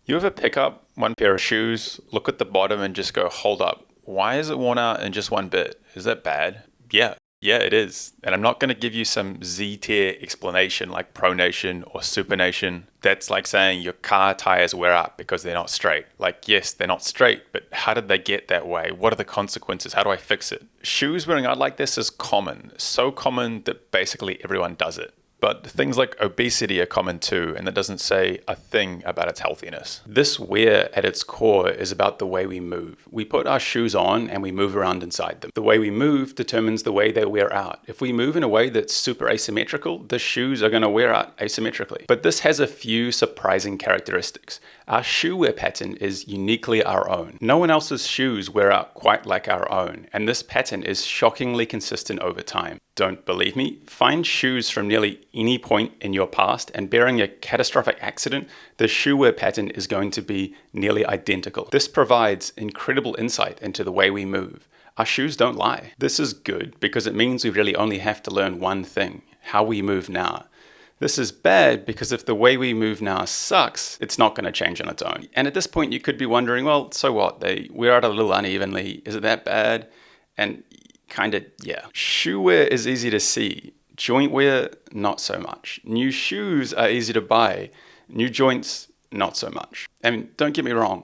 You ever pick up one pair of shoes, look at the bottom, and just go, hold up, why is it worn out in just one bit? Is that bad? Yeah, it is. And I'm not going to give you some Z tier explanation like pronation or supination. That's like saying your car tires wear out because they're not straight. Like, yes, they're not straight, but how did they get that way? What are the consequences? How do I fix it? Shoes wearing out like this is common. So common that basically everyone does it. But things like obesity are common too, and that doesn't say a thing about its healthiness. This wear at its core is about the way we move. We put our shoes on and we move around inside them. The way we move determines the way they wear out. If we move in a way that's super asymmetrical, the shoes are going to wear out asymmetrically. But this has a few surprising characteristics. Our shoe wear pattern is uniquely our own. No one else's shoes wear out quite like our own, and this pattern is shockingly consistent over time. Don't believe me? Find shoes from nearly any point in your past, and barring a catastrophic accident, the shoe wear pattern is going to be nearly identical. This provides incredible insight into the way we move. Our shoes don't lie. This is good because it means we really only have to learn one thing: how we move now. This is bad because if the way we move now sucks, it's not going to change on its own. And at this point, you could be wondering, well, so what? They wear out a little unevenly. Is it that bad? And kinda, yeah. Shoe wear is easy to see. Joint wear, not so much. New shoes are easy to buy. New joints, not so much. I mean, don't get me wrong.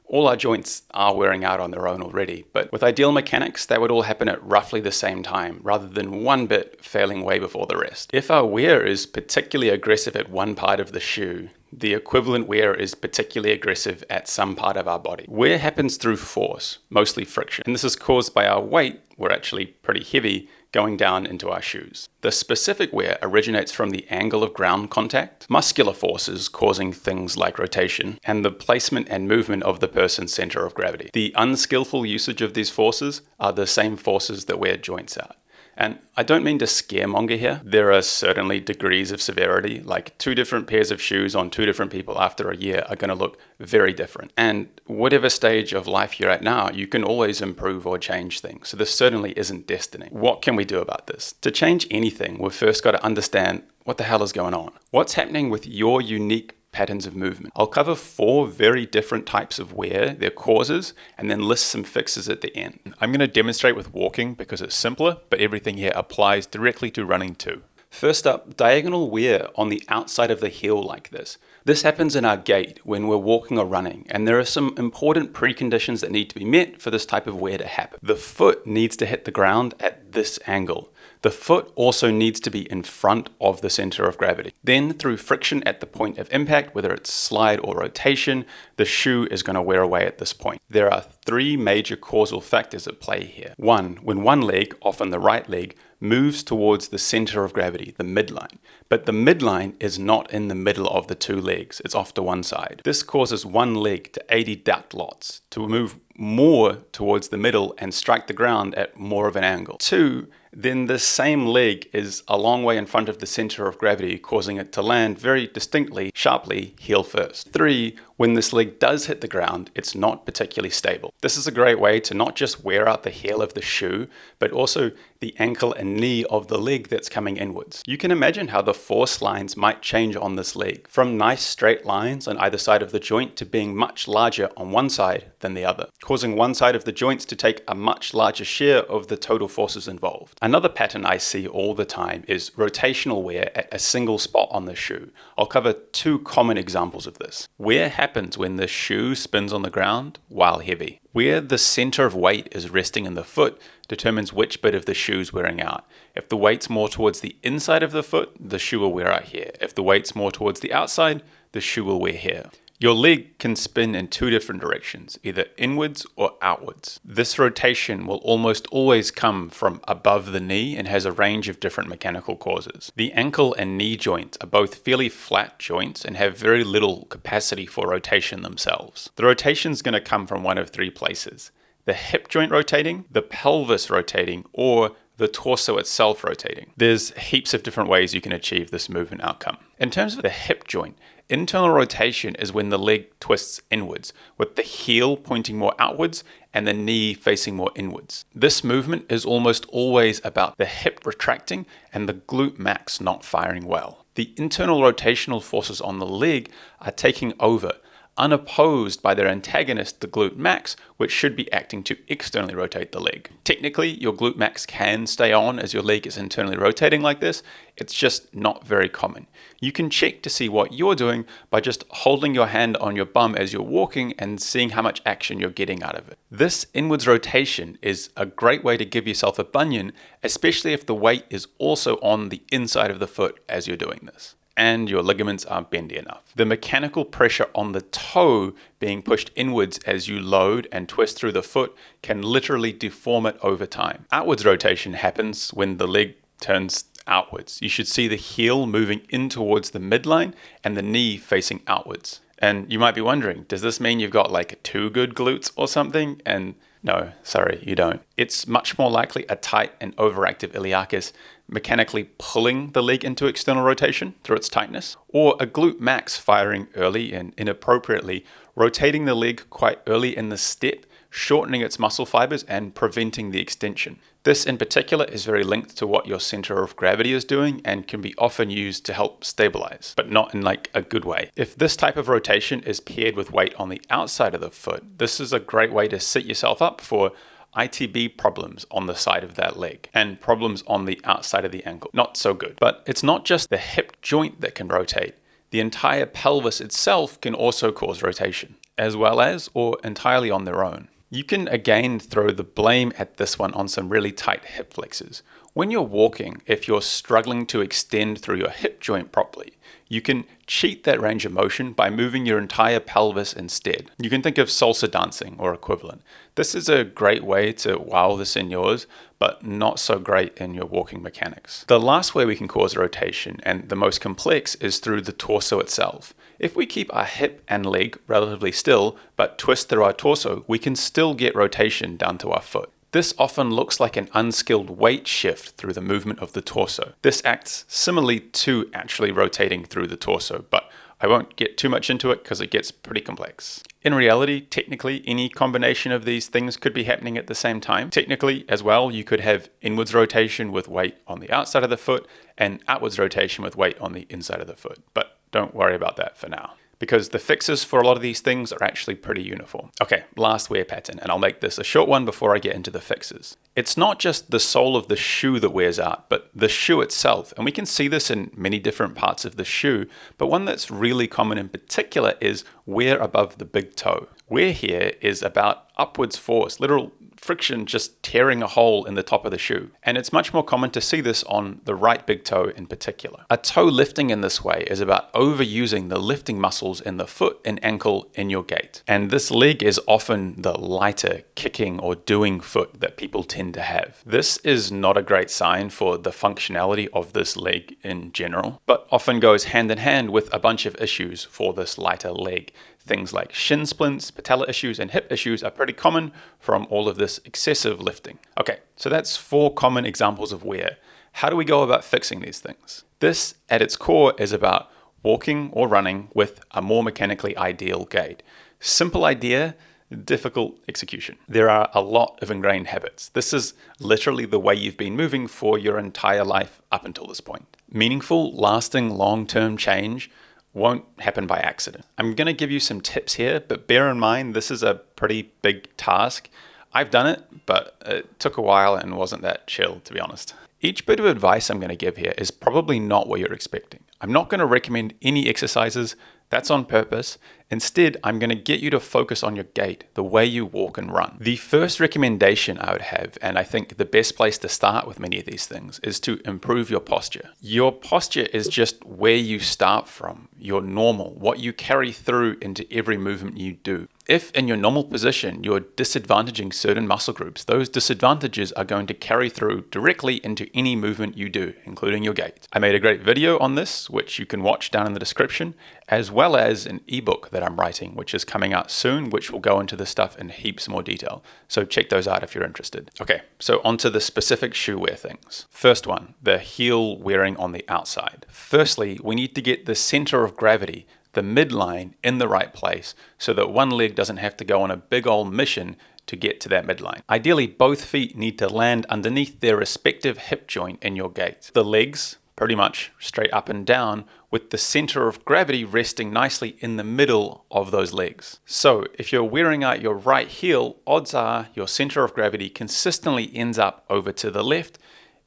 All our joints are wearing out on their own already, but with ideal mechanics, that would all happen at roughly the same time, rather than one bit failing way before the rest. If our wear is particularly aggressive at one part of the shoe, the equivalent wear is particularly aggressive at some part of our body. Wear happens through force, mostly friction, and this is caused by our weight, we're actually pretty heavy, going down into our shoes. The specific wear originates from the angle of ground contact, muscular forces causing things like rotation, and the placement and movement of the person's center of gravity. The unskillful usage of these forces are the same forces that wear joints out. And I don't mean to scaremonger here. There are certainly degrees of severity, like 2 different pairs of shoes on 2 different people after a year are going to look very different. And whatever stage of life you're at now, you can always improve or change things. So this certainly isn't destiny. What can we do about this? To change anything, we've first got to understand what the hell is going on. What's happening with your unique patterns of movement? I'll cover 4 very different types of wear, their causes, and then list some fixes at the end. I'm going to demonstrate with walking because it's simpler, but everything here applies directly to running too. First up, diagonal wear on the outside of the heel like this. This happens in our gait when we're walking or running, and there are some important preconditions that need to be met for this type of wear to happen. The foot needs to hit the ground at this angle. The foot also needs to be in front of the center of gravity. Then, through friction at the point of impact, whether it's slide or rotation, the shoe is going to wear away at this point. There are 3 major causal factors at play here. 1, when one leg, often the right leg, moves towards the center of gravity, the midline. But the midline is not in the middle of the 2 legs, it's off to one side. This causes one leg to adduct lots, to move more towards the middle and strike the ground at more of an angle. 2, then the same leg is a long way in front of the center of gravity, causing it to land very distinctly, sharply, heel first. 3, when this leg does hit the ground, it's not particularly stable. This is a great way to not just wear out the heel of the shoe, but also the ankle and knee of the leg that's coming inwards. You can imagine how the force lines might change on this leg, from nice straight lines on either side of the joint to being much larger on one side than the other, causing one side of the joints to take a much larger share of the total forces involved. Another pattern I see all the time is rotational wear at a single spot on the shoe. I'll cover 2 common examples of this. Wear happens when the shoe spins on the ground while heavy. Where the center of weight is resting in the foot determines which bit of the shoe is wearing out. If the weight's more towards the inside of the foot, the shoe will wear out here. If the weight's more towards the outside, the shoe will wear here. Your leg can spin in 2 different directions, either inwards or outwards. This rotation will almost always come from above the knee and has a range of different mechanical causes. The ankle and knee joints are both fairly flat joints and have very little capacity for rotation themselves. The rotation is going to come from one of 3 places: the hip joint rotating, the pelvis rotating, or the torso itself rotating. There's heaps of different ways you can achieve this movement outcome. In terms of the hip joint, internal rotation is when the leg twists inwards, with the heel pointing more outwards and the knee facing more inwards. This movement is almost always about the hip retracting and the glute max not firing well. The internal rotational forces on the leg are taking over, unopposed by their antagonist, the glute max, which should be acting to externally rotate the leg. Technically, your glute max can stay on as your leg is internally rotating like this. It's just not very common. You can check to see what you're doing by just holding your hand on your bum as you're walking and seeing how much action you're getting out of it. This inwards rotation is a great way to give yourself a bunion, especially if the weight is also on the inside of the foot as you're doing this and your ligaments aren't bendy enough. The mechanical pressure on the toe being pushed inwards as you load and twist through the foot can literally deform it over time. Outwards rotation happens when the leg turns outwards. You should see the heel moving in towards the midline and the knee facing outwards. And you might be wondering, does this mean you've got like two good glutes or something? And no, sorry, you don't. It's much more likely a tight and overactive iliacus mechanically pulling the leg into external rotation through its tightness, or a glute max firing early and inappropriately, rotating the leg quite early in the step, shortening its muscle fibers and preventing the extension. This in particular is very linked to what your center of gravity is doing and can be often used to help stabilize, but not in like a good way. If this type of rotation is paired with weight on the outside of the foot, this is a great way to set yourself up for ITB problems on the side of that leg and problems on the outside of the ankle. Not so good. But it's not just the hip joint that can rotate. The entire pelvis itself can also cause rotation, as well as or entirely on their own. You can again throw the blame at this one on some really tight hip flexors. When you're walking, if you're struggling to extend through your hip joint properly, you can cheat that range of motion by moving your entire pelvis instead. You can think of salsa dancing or equivalent. This is a great way to wow the seniors, but not so great in your walking mechanics. The last way we can cause rotation, and the most complex, is through the torso itself. If we keep our hip and leg relatively still, but twist through our torso, we can still get rotation down to our foot. This often looks like an unskilled weight shift through the movement of the torso. This acts similarly to actually rotating through the torso, but I won't get too much into it because it gets pretty complex. In reality, technically, any combination of these things could be happening at the same time. Technically, as well, you could have inwards rotation with weight on the outside of the foot and outwards rotation with weight on the inside of the foot. But don't worry about that for now, because the fixes for a lot of these things are actually pretty uniform. Okay, last wear pattern, and I'll make this a short one before I get into the fixes. It's not just the sole of the shoe that wears out, but the shoe itself. And we can see this in many different parts of the shoe, but one that's really common in particular is wear above the big toe. Wear here is about upwards force, literal friction just tearing a hole in the top of the shoe. And it's much more common to see this on the right big toe in particular. A toe lifting in this way is about overusing the lifting muscles in the foot and ankle in your gait. And this leg is often the lighter kicking or doing foot that people tend to have. This is not a great sign for the functionality of this leg in general, but often goes hand in hand with a bunch of issues for this lighter leg. Things like shin splints, patella issues, and hip issues are pretty common from all of this excessive lifting. Okay, so that's 4 common examples of wear. How do we go about fixing these things? This, at its core, is about walking or running with a more mechanically ideal gait. Simple idea, difficult execution. There are a lot of ingrained habits. This is literally the way you've been moving for your entire life up until this point. Meaningful, lasting, long-term change won't happen by accident. I'm going to give you some tips here, but bear in mind this is a pretty big task. I've done it, but it took a while and wasn't that chill, to be honest. Each bit of advice I'm going to give here is probably not what you're expecting. I'm not going to recommend any exercises. That's on purpose. Instead, I'm going to get you to focus on your gait, the way you walk and run. The first recommendation I would have, and I think the best place to start with many of these things, is to improve your posture. Your posture is just where you start from, your normal, what you carry through into every movement you do. If in your normal position you're disadvantaging certain muscle groups, those disadvantages are going to carry through directly into any movement you do, including your gait. I made a great video on this, which you can watch down in the description, as well as an ebook that I'm writing, which is coming out soon, which will go into this stuff in heaps more detail. So check those out if you're interested. Okay, so onto the specific shoe wear things. First one, the heel wearing on the outside. Firstly, we need to get the center of gravity, the midline, in the right place so that one leg doesn't have to go on a big old mission to get to that midline. Ideally, both feet need to land underneath their respective hip joint in your gait. The legs, pretty much straight up and down, with the center of gravity resting nicely in the middle of those legs. So if you're wearing out your right heel, odds are your center of gravity consistently ends up over to the left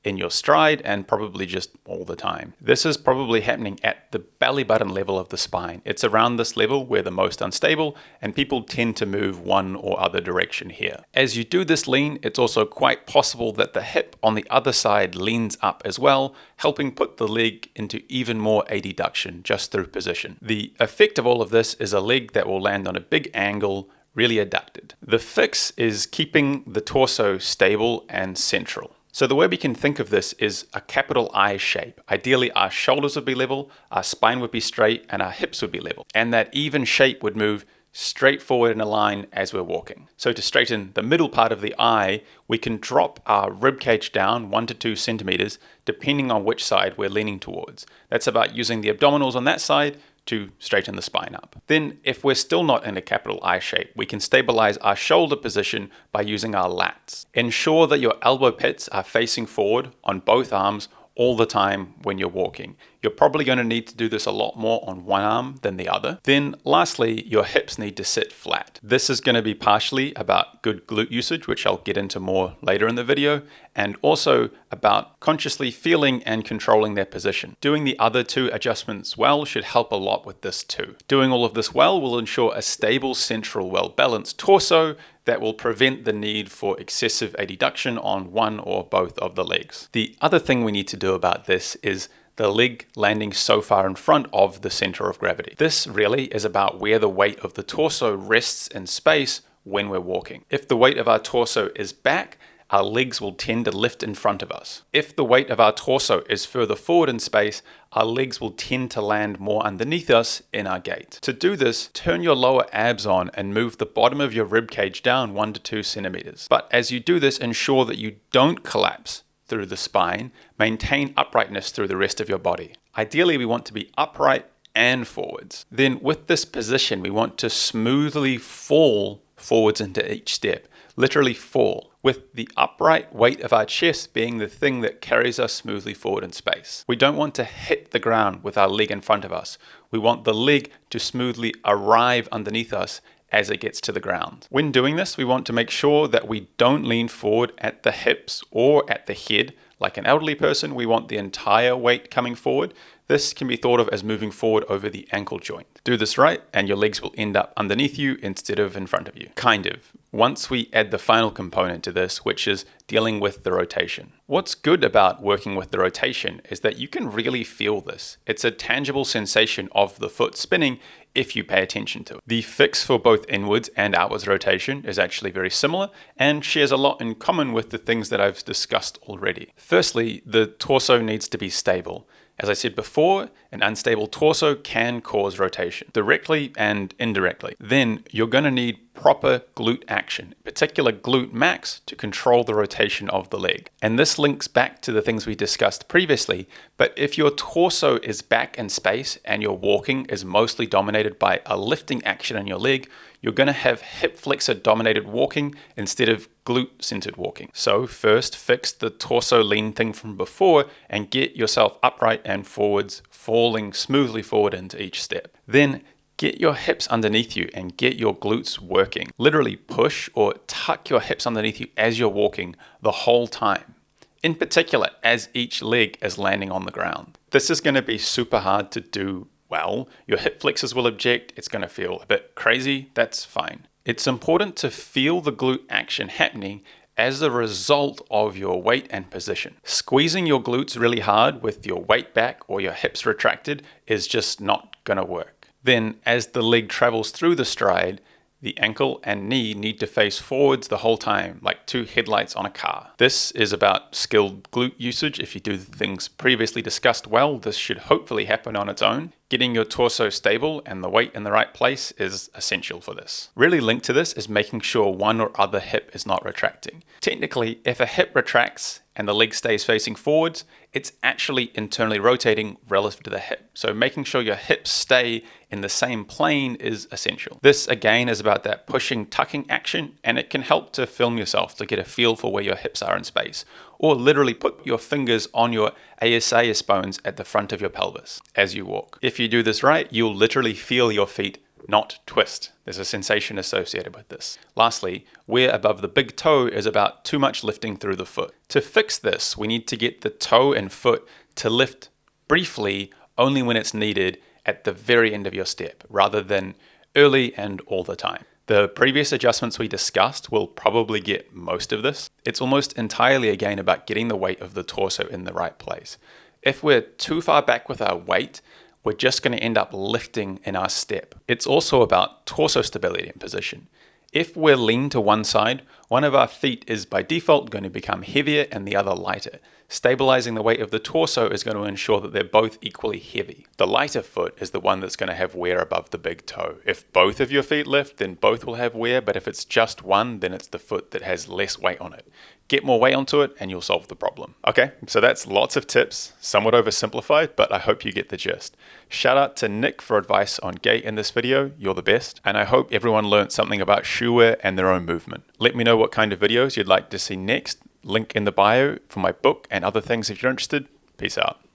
in your stride and probably just all the time. This is probably happening at the belly button level of the spine. It's around this level where the most unstable, and people tend to move one or other direction here. As you do this lean, it's also quite possible that the hip on the other side leans up as well, helping put the leg into even more adduction just through position. The effect of all of this is a leg that will land on a big angle, really adducted. The fix is keeping the torso stable and central. So the way we can think of this is a capital I shape. Ideally, our shoulders would be level, our spine would be straight, and our hips would be level. And that even shape would move straight forward in a line as we're walking. So to straighten the middle part of the eye, we can drop our rib cage down 1 to 2 centimeters, depending on which side we're leaning towards. That's about using the abdominals on that side to straighten the spine up. Then, if we're still not in a capital I shape, we can stabilize our shoulder position by using our lats. Ensure that your elbow pits are facing forward on both arms all the time when you're walking. You're probably going to need to do this a lot more on one arm than the other. Then lastly, your hips need to sit flat. This is going to be partially about good glute usage, which I'll get into more later in the video, and also about consciously feeling and controlling their position. Doing the other two adjustments well should help a lot with this too. Doing all of this well will ensure a stable, central, well-balanced torso that will prevent the need for excessive adduction on one or both of the legs. The other thing we need to do about this is the leg landing so far in front of the center of gravity. This really is about where the weight of the torso rests in space when we're walking. If the weight of our torso is back, our legs will tend to lift in front of us. If the weight of our torso is further forward in space, our legs will tend to land more underneath us in our gait. To do this, turn your lower abs on and move the bottom of your rib cage down 1 to 2 centimeters. But as you do this, ensure that you don't collapse through the spine. Maintain uprightness through the rest of your body. Ideally, we want to be upright and forwards. Then with this position, we want to smoothly fall forwards into each step. Literally fall, with the upright weight of our chest being the thing that carries us smoothly forward in space. We don't want to hit the ground with our leg in front of us. We want the leg to smoothly arrive underneath us as it gets to the ground. When doing this, we want to make sure that we don't lean forward at the hips or at the head. Like an elderly person, we want the entire weight coming forward. This can be thought of as moving forward over the ankle joint. Do this right, and your legs will end up underneath you instead of in front of you. Kind of. Once we add the final component to this, which is dealing with the rotation. What's good about working with the rotation is that you can really feel this. It's a tangible sensation of the foot spinning if you pay attention to it. The fix for both inwards and outwards rotation is actually very similar and shares a lot in common with the things that I've discussed already. Firstly, the torso needs to be stable. As I said before, an unstable torso can cause rotation, directly and indirectly. Then you're going to need proper glute action, particular glute max, to control the rotation of the leg. And this links back to the things we discussed previously, but if your torso is back in space and your walking is mostly dominated by a lifting action in your leg, you're going to have hip flexor dominated walking instead of glute centered walking. So first fix the torso lean thing from before and get yourself upright and forwards, falling smoothly forward into each step. Then get your hips underneath you and get your glutes working. Literally push or tuck your hips underneath you as you're walking the whole time. In particular, as each leg is landing on the ground. This is going to be super hard to do well. Your hip flexors will object. It's going to feel a bit crazy. That's fine. It's important to feel the glute action happening as a result of your weight and position. Squeezing your glutes really hard with your weight back or your hips retracted is just not going to work. Then, as the leg travels through the stride, the ankle and knee need to face forwards the whole time, like two headlights on a car. This is about skilled glute usage. If you do the things previously discussed well, this should hopefully happen on its own. Getting your torso stable and the weight in the right place is essential for this. Really linked to this is making sure one or other hip is not retracting. Technically, if a hip retracts and the leg stays facing forwards, it's actually internally rotating relative to the hip. So making sure your hips stay in the same plane is essential. This again is about that pushing, tucking action, and it can help to film yourself to get a feel for where your hips are in space, or literally put your fingers on your ASIS bones at the front of your pelvis as you walk. If you do this right, you'll literally feel your feet not twist. There's a sensation associated with this. Lastly, wear above the big toe is about too much lifting through the foot. To fix this, we need to get the toe and foot to lift briefly only when it's needed at the very end of your step, rather than early and all the time. The previous adjustments we discussed will probably get most of this. It's almost entirely again about getting the weight of the torso in the right place. If we're too far back with our weight, we're just going to end up lifting in our step. It's also about torso stability and position. If we're lean to one side, one of our feet is by default going to become heavier and the other lighter. Stabilizing the weight of the torso is going to ensure that they're both equally heavy. The lighter foot is the one that's going to have wear above the big toe. If both of your feet lift, then both will have wear, but if it's just one, then it's the foot that has less weight on it. Get more weight onto it and you'll solve the problem. Okay, so that's lots of tips, somewhat oversimplified, but I hope you get the gist. Shout out to Nick for advice on gait in this video. You're the best. And I hope everyone learned something about shoe wear and their own movement. Let me know what kind of videos you'd like to see next. Link in the bio for my book and other things if you're interested. Peace out.